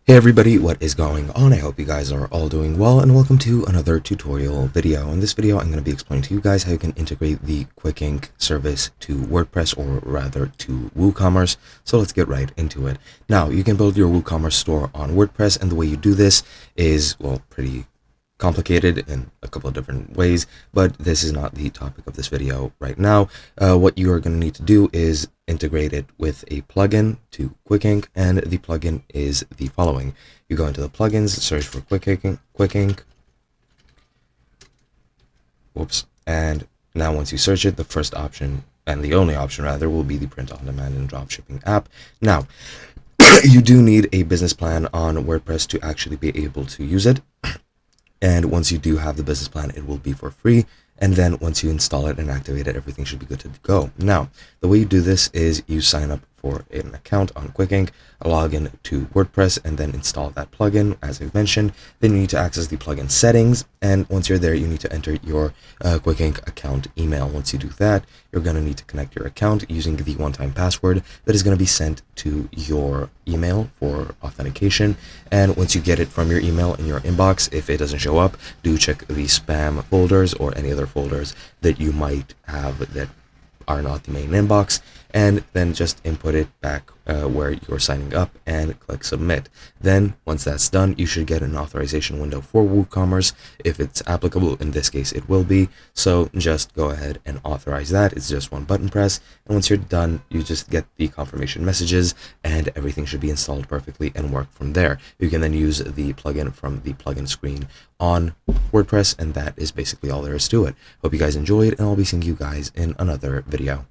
Hey everybody, what is going on? I hope you guys are all doing well, and welcome to another tutorial video. In this video, I'm going to be explaining to you guys how you can integrate the Qikink service to WordPress, or rather to WooCommerce. So let's get right into it. Now, you can build your WooCommerce store on WordPress, and the way you do this is, well, pretty complicated in a couple of different ways, but this is not the topic of this video right now. What you are going to need to do is integrate it with a plugin to Qikink, and the plugin is the following. You go into the plugins, search for Qikink, whoops, and now once you search it, the first option, and the only option rather, will be the print on demand and dropshipping app. Now, you do need a business plan on WordPress to actually be able to use it. And once you do have the business plan, it will be for free. And then once you install it and activate it, everything should be good to go. Now, the way you do this is you sign up for an account on Qikink, log in to WordPress, and then install that plugin, as I mentioned. Then you need to access the plugin settings. And once you're there, you need to enter your Qikink account email. Once you do that, you're going to need to connect your account using the one-time password that is going to be sent to your email for authentication. And once you get it from your email in your inbox, if it doesn't show up, do check the spam folders or any other folders that you might have that are not the main inbox, and then just input it back where you're signing up and click submit. Then once that's done, you should get an authorization window for WooCommerce if it's applicable. In this case, it will be, so just go ahead and authorize that. It's just one button press, and once you're done, you just get the confirmation messages and everything should be installed perfectly and work from there. You can then use the plugin from the plugin screen on WordPress, and that is basically all there is to it. Hope you guys enjoyed, and I'll be seeing you guys in another video.